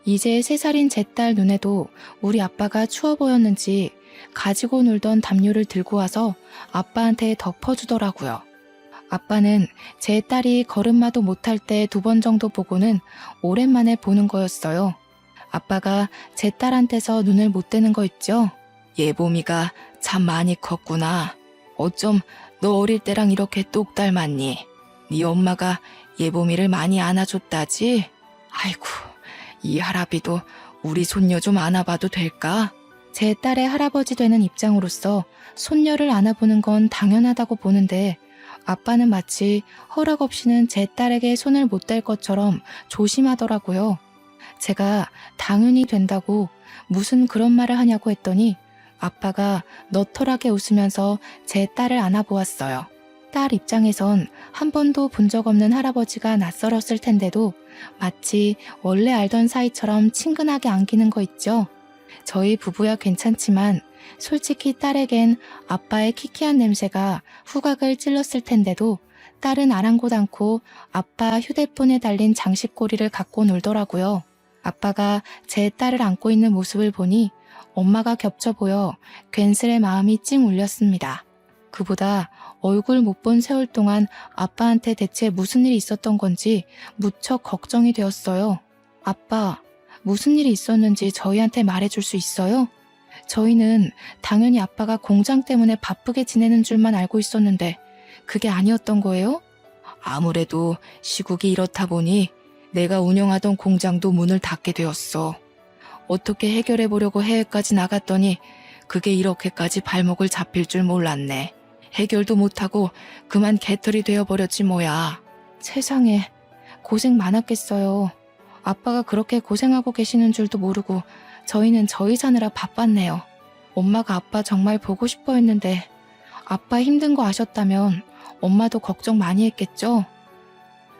[SPEAKER 1] 이제 3살인 제 딸 눈에도 우리 아빠가 추워 보였는지 가지고 놀던 담요를 들고 와서 아빠한테 덮어주더라고요. 아빠는 제 딸이 걸음마도 못할 때 2번 정도 보고는 오랜만에 보는 거였어요. 아빠가 제 딸한테서 눈을 못 떼는 거 있죠? 예봄이가 참 많이 컸구나. 어쩜 너 어릴 때랑 이렇게 똑 닮았니? 네 엄마가 예봄이를 많이 안아줬다지? 아이고, 이 할아비도 우리 손녀 좀 안아봐도 될까? 제 딸의 할아버지 되는 입장으로서 손녀를 안아보는 건 당연하다고 보는데 아빠는 마치 허락 없이는 제 딸에게 손을 못 댈 것처럼 조심하더라고요. 제가 당연히 된다고 무슨 그런 말을 하냐고 했더니 아빠가 너털하게 웃으면서 제 딸을 안아보았어요. 딸 입장에선 한 번도 본 적 없는 할아버지가 낯설었을 텐데도 마치 원래 알던 사이처럼 친근하게 안기는 거 있죠. 저희 부부야 괜찮지만 솔직히 딸에겐 아빠의 키키한 냄새가 후각을 찔렀을 텐데도 딸은 아랑곳 않고 아빠 휴대폰에 달린 장식고리를 갖고 놀더라고요. 아빠가 제 딸을 안고 있는 모습을 보니 엄마가 겹쳐 보여 괜스레 마음이 찡 울렸습니다. 그보다 얼굴 못 본 세월 동안 아빠한테 대체 무슨 일이 있었던 건지 무척 걱정이 되었어요. 아빠, 무슨 일이 있었는지 저희한테 말해줄 수 있어요? 저희는 당연히 아빠가 공장 때문에 바쁘게 지내는 줄만 알고 있었는데 그게 아니었던 거예요? 아무래도 시국이 이렇다 보니 내가 운영하던 공장도 문을 닫게 되었어. 어떻게 해결해 보려고 해외까지 나갔더니 그게 이렇게까지 발목을 잡힐 줄 몰랐네. 해결도 못하고 그만 개털이 되어버렸지 뭐야. 세상에, 고생 많았겠어요. 아빠가 그렇게 고생하고 계시는 줄도 모르고 저희는 저희 사느라 바빴네요. 엄마가 아빠 정말 보고 싶어 했는데 아빠 힘든 거 아셨다면 엄마도 걱정 많이 했겠죠?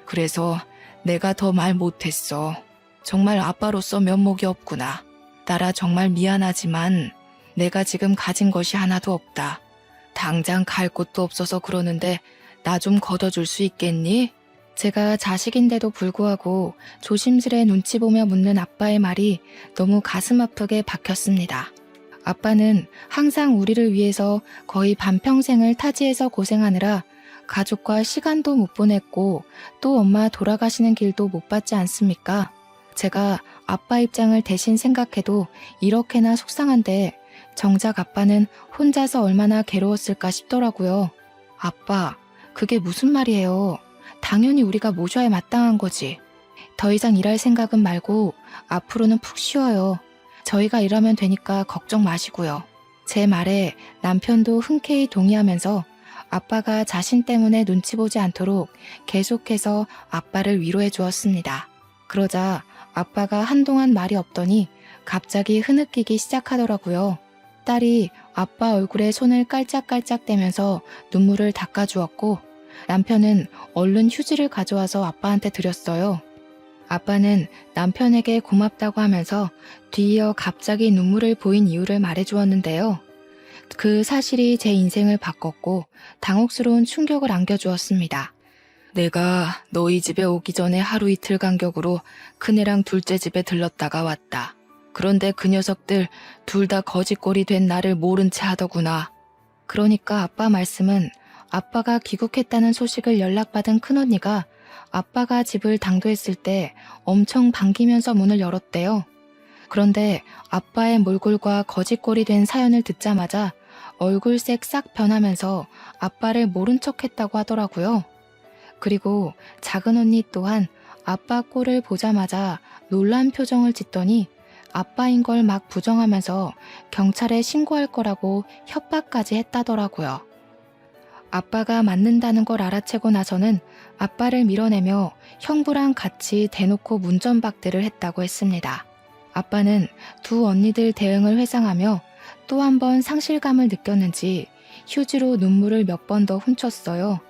[SPEAKER 1] 그래서 내가 더 말 못했어. 정말 아빠로서 면목이 없구나. 딸아 정말 미안하지만 내가 지금 가진 것이 하나도 없다. 당장 갈 곳도 없어서 그러는데 나 좀 걷어줄 수 있겠니? 제가 자식인데도 불구하고 조심스레 눈치 보며 묻는 아빠의 말이 너무 가슴 아프게 박혔습니다. 아빠는 항상 우리를 위해서 거의 반평생을 타지에서 고생하느라 가족과 시간도 못 보냈고 또 엄마 돌아가시는 길도 못 봤지 않습니까? 제가 아빠 입장을 대신 생각해도 이렇게나 속상한데 정작 아빠는 혼자서 얼마나 괴로웠을까 싶더라고요. 아빠, 그게 무슨 말이에요? 당연히 우리가 모셔야 마땅한 거지. 더 이상 일할 생각은 말고 앞으로는 푹 쉬어요. 저희가 일하면 되니까 걱정 마시고요. 제 말에 남편도 흔쾌히 동의하면서 아빠가 자신 때문에 눈치 보지 않도록 계속해서 아빠를 위로해 주었습니다. 그러자 아빠가 한동안 말이 없더니 갑자기 흐느끼기 시작하더라고요. 딸이 아빠 얼굴에 손을 깔짝깔짝대면서 눈물을 닦아주었고 남편은 얼른 휴지를 가져와서 아빠한테 드렸어요. 아빠는 남편에게 고맙다고 하면서 뒤이어 갑자기 눈물을 보인 이유를 말해주었는데요. 그 사실이 제 인생을 바꿨고 당혹스러운 충격을 안겨주었습니다. 내가 너희 집에 오기 전에 하루 이틀 간격으로 큰애랑 둘째 집에 들렀다가 왔다. 그런데 그 녀석들 둘 다 거지꼴이 된 나를 모른 채 하더구나. 그러니까 아빠 말씀은 아빠가 귀국했다는 소식을 연락받은 큰언니가 아빠가 집을 당도했을 때 엄청 반기면서 문을 열었대요. 그런데 아빠의 몰골과 거지꼴이 된 사연을 듣자마자 얼굴색 싹 변하면서 아빠를 모른 척했다고 하더라고요. 그리고 작은 언니 또한 아빠 꼴을 보자마자 놀란 표정을 짓더니 아빠인 걸 막 부정하면서 경찰에 신고할 거라고 협박까지 했다더라고요. 아빠가 맞는다는 걸 알아채고 나서는 아빠를 밀어내며 형부랑 같이 대놓고 문전박대를 했다고 했습니다. 아빠는 두 언니들 대응을 회상하며 또 한 번 상실감을 느꼈는지 휴지로 눈물을 몇 번 더 훔쳤어요.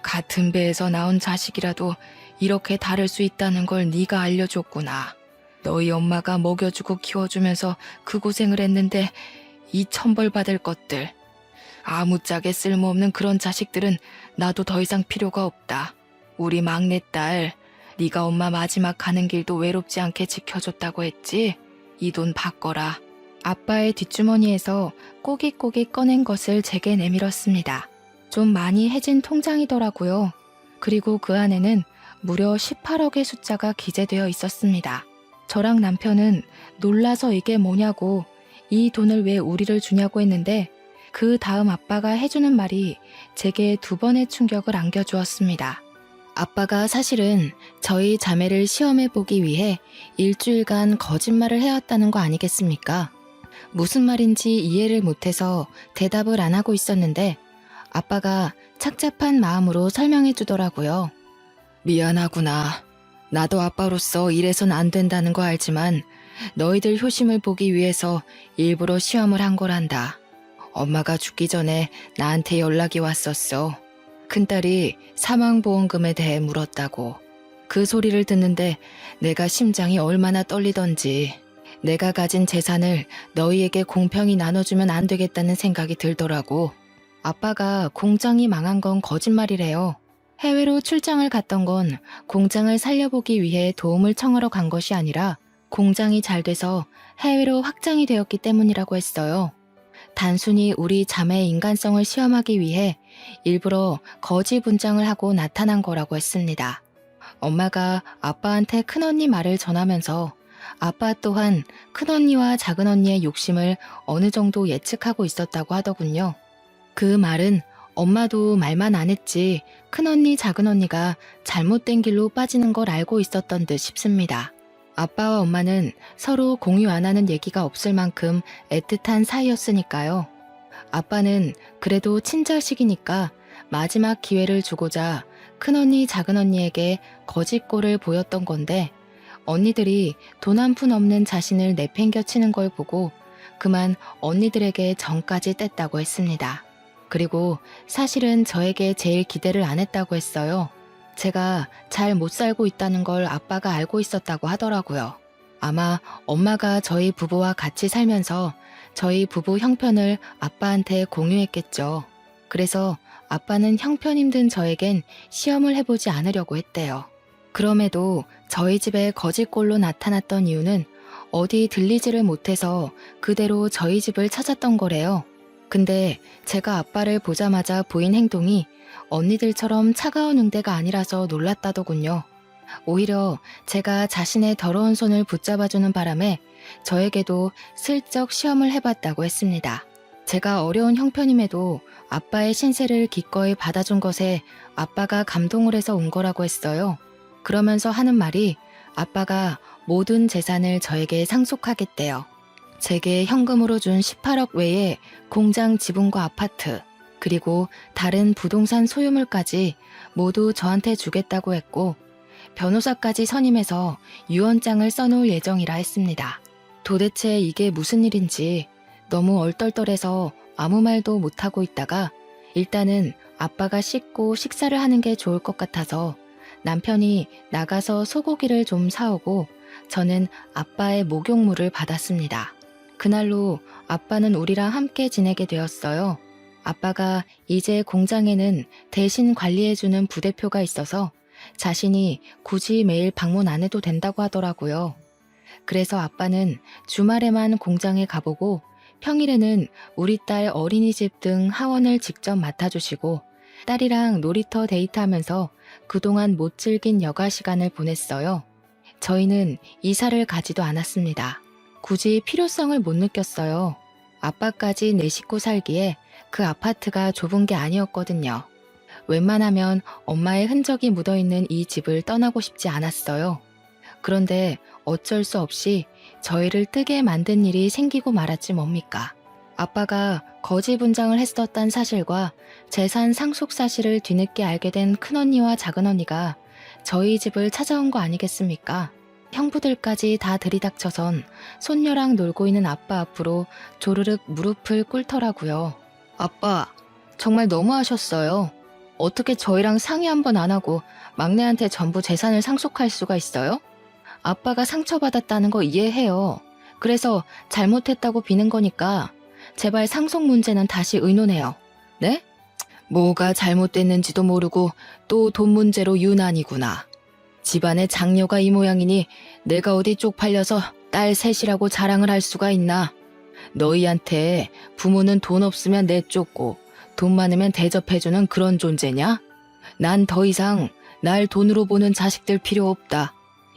[SPEAKER 1] 같은 배에서 나온 자식이라도 이렇게 다를 수 있다는 걸 네가 알려줬구나. 너희 엄마가 먹여주고 키워주면서 그 고생을 했는데 이 천벌 받을 것들. 아무짝에 쓸모없는 그런 자식들은 나도 더 이상 필요가 없다. 우리 막내딸, 네가 엄마 마지막 가는 길도 외롭지 않게 지켜줬다고 했지? 이 돈 바꿔라. 아빠의 뒷주머니에서 꼬깃꼬깃 꺼낸 것을 제게 내밀었습니다. 좀 많이 해진 통장이더라고요. 그리고 그 안에는 무려 18억의 숫자가 기재되어 있었습니다. 저랑 남편은 놀라서 이게 뭐냐고, 이 돈을 왜 우리를 주냐고 했는데 그 다음 아빠가 해주는 말이 제게 두 번의 충격을 안겨주었습니다. 아빠가 사실은 저희 자매를 시험해보기 위해 일주일간 거짓말을 해왔다는 거 아니겠습니까? 무슨 말인지 이해를 못해서 대답을 안 하고 있었는데 아빠가 착잡한 마음으로 설명해 주더라고요. 미안하구나. 나도 아빠로서 이래선 안 된다는 거 알지만 너희들 효심을 보기 위해서 일부러 시험을 한 거란다. 엄마가 죽기 전에 나한테 연락이 왔었어. 큰딸이 사망보험금에 대해 물었다고. 그 소리를 듣는데 내가 심장이 얼마나 떨리던지 내가 가진 재산을 너희에게 공평히 나눠주면 안 되겠다는 생각이 들더라고. 아빠가 공장이 망한 건 거짓말이래요. 해외로 출장을 갔던 건 공장을 살려보기 위해 도움을 청하러 간 것이 아니라 공장이 잘 돼서 해외로 확장이 되었기 때문이라고 했어요. 단순히 우리 자매의 인간성을 시험하기 위해 일부러 거짓 분장을 하고 나타난 거라고 했습니다. 엄마가 아빠한테 큰언니 말을 전하면서 아빠 또한 큰언니와 작은언니의 욕심을 어느 정도 예측하고 있었다고 하더군요. 그 말은 엄마도 말만 안 했지 큰언니 작은언니가 잘못된 길로 빠지는 걸 알고 있었던 듯 싶습니다. 아빠와 엄마는 서로 공유 안 하는 얘기가 없을 만큼 애틋한 사이였으니까요. 아빠는 그래도 친자식이니까 마지막 기회를 주고자 큰언니 작은언니에게 거짓골을 보였던 건데 언니들이 돈 한 푼 없는 자신을 내팽겨치는 걸 보고 그만 언니들에게 정까지 뗐다고 했습니다. 그리고 사실은 저에게 제일 기대를 안 했다고 했어요. 제가 잘 못 살고 있다는 걸 아빠가 알고 있었다고 하더라고요. 아마 엄마가 저희 부부와 같이 살면서 저희 부부 형편을 아빠한테 공유했겠죠. 그래서 아빠는 형편 힘든 저에겐 시험을 해보지 않으려고 했대요. 그럼에도 저희 집에 거짓골로 나타났던 이유는 어디 들리지를 못해서 그대로 저희 집을 찾았던 거래요. 근데 제가 아빠를 보자마자 보인 행동이 언니들처럼 차가운 응대가 아니라서 놀랐다더군요. 오히려 제가 자신의 더러운 손을 붙잡아주는 바람에 저에게도 슬쩍 시험을 해봤다고 했습니다. 제가 어려운 형편임에도 아빠의 신세를 기꺼이 받아준 것에 아빠가 감동을 해서 온 거라고 했어요. 그러면서 하는 말이 아빠가 모든 재산을 저에게 상속하겠대요. 제게 현금으로 준 18억 외에 공장 지분과 아파트, 그리고 다른 부동산 소유물까지 모두 저한테 주겠다고 했고 변호사까지 선임해서 유언장을 써놓을 예정이라 했습니다. 도대체 이게 무슨 일인지 너무 얼떨떨해서 아무 말도 못하고 있다가 일단은 아빠가 씻고 식사를 하는 게 좋을 것 같아서 남편이 나가서 소고기를 좀 사오고 저는 아빠의 목욕물을 받았습니다. 그날로 아빠는 우리랑 함께 지내게 되었어요. 아빠가 이제 공장에는 대신 관리해주는 부대표가 있어서 자신이 굳이 매일 방문 안 해도 된다고 하더라고요. 그래서 아빠는 주말에만 공장에 가보고 평일에는 우리 딸 어린이집 등 하원을 직접 맡아주시고 딸이랑 놀이터 데이트하면서 그동안 못 즐긴 여가 시간을 보냈어요. 저희는 이사를 가지도 않았습니다. 굳이 필요성을 못 느꼈어요. 아빠까지 내 식구 살기에 그 아파트가 좁은 게 아니었거든요. 웬만하면 엄마의 흔적이 묻어있는 이 집을 떠나고 싶지 않았어요. 그런데 어쩔 수 없이 저희를 뜨게 만든 일이 생기고 말았지 뭡니까. 아빠가 거지 분장을 했었단 사실과 재산 상속 사실을 뒤늦게 알게 된 큰언니와 작은언니가 저희 집을 찾아온 거 아니겠습니까? 형부들까지 다 들이닥쳐선 손녀랑 놀고 있는 아빠 앞으로 조르륵 무릎을 꿇더라고요. 아빠, 정말 너무하셨어요. 어떻게 저희랑 상의 한번 안 하고 막내한테 전부 재산을 상속할 수가 있어요? 아빠가 상처받았다는 거 이해해요. 그래서 잘못했다고 비는 거니까 제발 상속 문제는 다시 의논해요. 네? 뭐가 잘못됐는지도 모르고 또 돈 문제로 유난이구나. 집안에 장녀가 이 모양이니 내가 어디 쪽팔려서 딸 셋이라고 자랑을 할 수가 있나. 너희한테 부모는 돈 없으면 내쫓고 돈 많으면 대접해주는 그런 존재냐? 난 더 이상 날 돈으로 보는 자식들 필요 없다.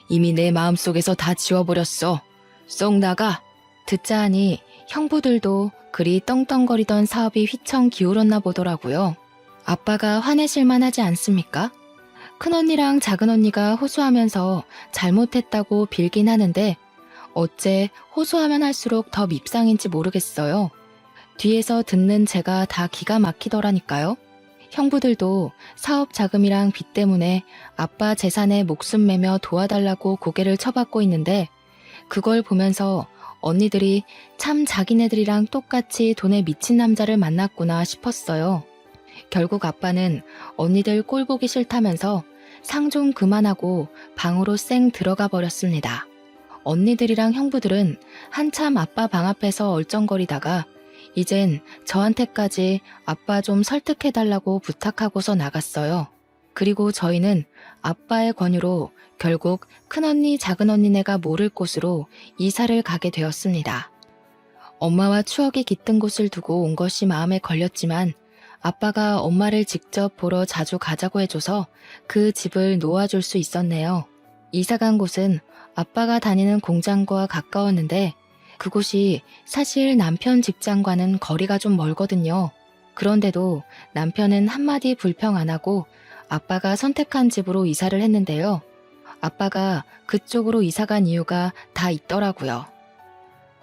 [SPEAKER 1] 이미 내 마음속에서 다 지워버렸어. 쏙 나가. 듣자 하니 형부들도 그리 떵떵거리던 사업이 휘청 기울었나 보더라고요. 아빠가 화내실만 하지 않습니까? 큰언니랑 작은언니가 호소하면서 잘못했다고 빌긴 하는데 어째 호소하면 할수록 더 밉상인지 모르겠어요. 뒤에서 듣는 제가 다 기가 막히더라니까요. 형부들도 사업 자금이랑 빚 때문에 아빠 재산에 목숨 매며 도와달라고 고개를 쳐받고 있는데 그걸 보면서 언니들이 참 자기네들이랑 똑같이 돈에 미친 남자를 만났구나 싶었어요. 결국 아빠는 언니들 꼴 보기 싫다면서 상 좀 그만하고 방으로 쌩 들어가 버렸습니다. 언니들이랑 형부들은 한참 아빠 방 앞에서 얼쩡거리다가 이젠 저한테까지 아빠 좀 설득해달라고 부탁하고서 나갔어요. 그리고 저희는 아빠의 권유로 결국 큰언니 작은언니네가 모를 곳으로 이사를 가게 되었습니다. 엄마와 추억이 깃든 곳을 두고 온 것이 마음에 걸렸지만 아빠가 엄마를 직접 보러 자주 가자고 해줘서 그 집을 놓아줄 수 있었네요. 이사간 곳은 아빠가 다니는 공장과 가까웠는데 그곳이 사실 남편 직장과는 거리가 좀 멀거든요. 그런데도 남편은 한마디 불평 안 하고 아빠가 선택한 집으로 이사를 했는데요. 아빠가 그쪽으로 이사간 이유가 다 있더라고요.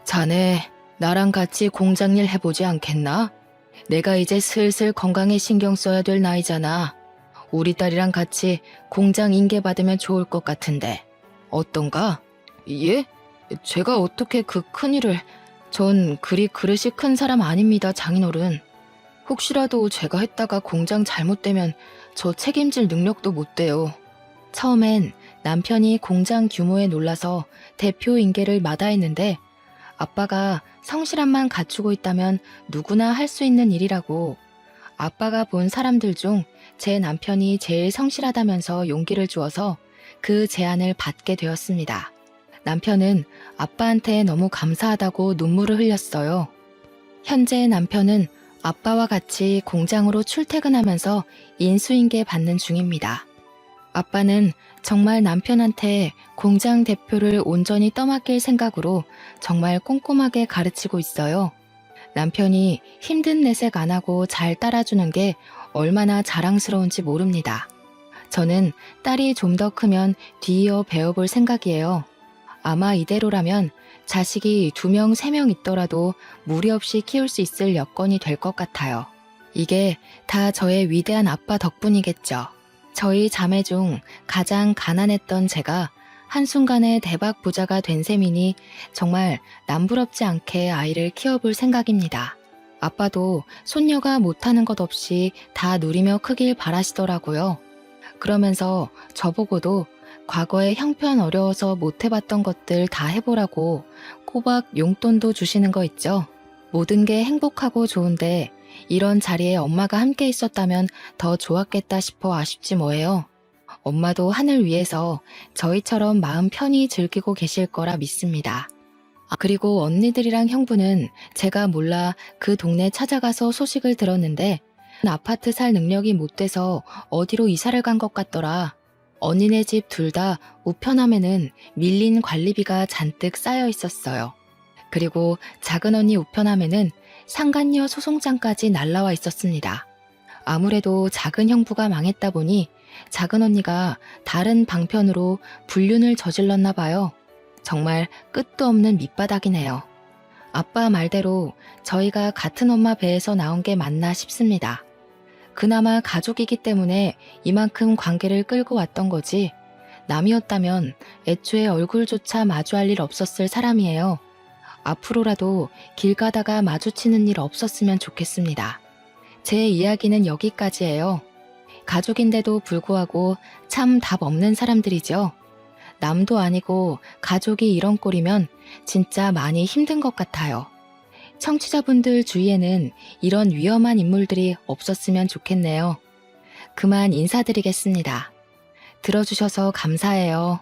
[SPEAKER 1] 자네, 나랑 같이 공장 일 해보지 않겠나? 내가 이제 슬슬 건강에 신경 써야 될 나이잖아. 우리 딸이랑 같이 공장 인계 받으면 좋을 것 같은데. 어떤가? 예? 제가 어떻게 그 큰일을... 전 그리 그릇이 큰 사람 아닙니다, 장인어른. 혹시라도 제가 했다가 공장 잘못되면 저 책임질 능력도 못 돼요. 처음엔 남편이 공장 규모에 놀라서 대표 인계를 마다했는데 아빠가 성실함만 갖추고 있다면 누구나 할 수 있는 일이라고. 아빠가 본 사람들 중 제 남편이 제일 성실하다면서 용기를 주어서 그 제안을 받게 되었습니다. 남편은 아빠한테 너무 감사하다고 눈물을 흘렸어요. 현재 남편은 아빠와 같이 공장으로 출퇴근하면서 인수인계 받는 중입니다. 아빠는 정말 남편한테 공장 대표를 온전히 떠맡길 생각으로 정말 꼼꼼하게 가르치고 있어요. 남편이 힘든 내색 안 하고 잘 따라주는 게 얼마나 자랑스러운지 모릅니다. 저는 딸이 좀 더 크면 뒤이어 배워볼 생각이에요. 아마 이대로라면 자식이 2명, 3명 있더라도 무리 없이 키울 수 있을 여건이 될 것 같아요. 이게 다 저의 위대한 아빠 덕분이겠죠. 저희 자매 중 가장 가난했던 제가 한순간에 대박 부자가 된 셈이니 정말 남부럽지 않게 아이를 키워볼 생각입니다. 아빠도 손녀가 못하는 것 없이 다 누리며 크길 바라시더라고요. 그러면서 저보고도 과거에 형편 어려워서 못 해봤던 것들 다 해보라고 꼬박 용돈도 주시는 거 있죠. 모든 게 행복하고 좋은데 이런 자리에 엄마가 함께 있었다면 더 좋았겠다 싶어 아쉽지 뭐예요. 엄마도 하늘 위에서 저희처럼 마음 편히 즐기고 계실 거라 믿습니다. 그리고 언니들이랑 형부는 제가 몰라 그 동네 찾아가서 소식을 들었는데 아파트 살 능력이 못 돼서 어디로 이사를 간 것 같더라. 언니네 집 둘 다 우편함에는 밀린 관리비가 잔뜩 쌓여 있었어요. 그리고 작은 언니 우편함에는 상간녀 소송장까지 날라와 있었습니다. 아무래도 작은 형부가 망했다 보니 작은 언니가 다른 방편으로 불륜을 저질렀나 봐요. 정말 끝도 없는 밑바닥이네요. 아빠 말대로 저희가 같은 엄마 배에서 나온 게 맞나 싶습니다. 그나마 가족이기 때문에 이만큼 관계를 끌고 왔던 거지 남이었다면 애초에 얼굴조차 마주할 일 없었을 사람이에요. 앞으로라도 길 가다가 마주치는 일 없었으면 좋겠습니다. 제 이야기는 여기까지예요. 가족인데도 불구하고 참 답 없는 사람들이죠. 남도 아니고 가족이 이런 꼴이면 진짜 많이 힘든 것 같아요. 청취자분들 주위에는 이런 위험한 인물들이 없었으면 좋겠네요. 그만 인사드리겠습니다. 들어주셔서 감사해요.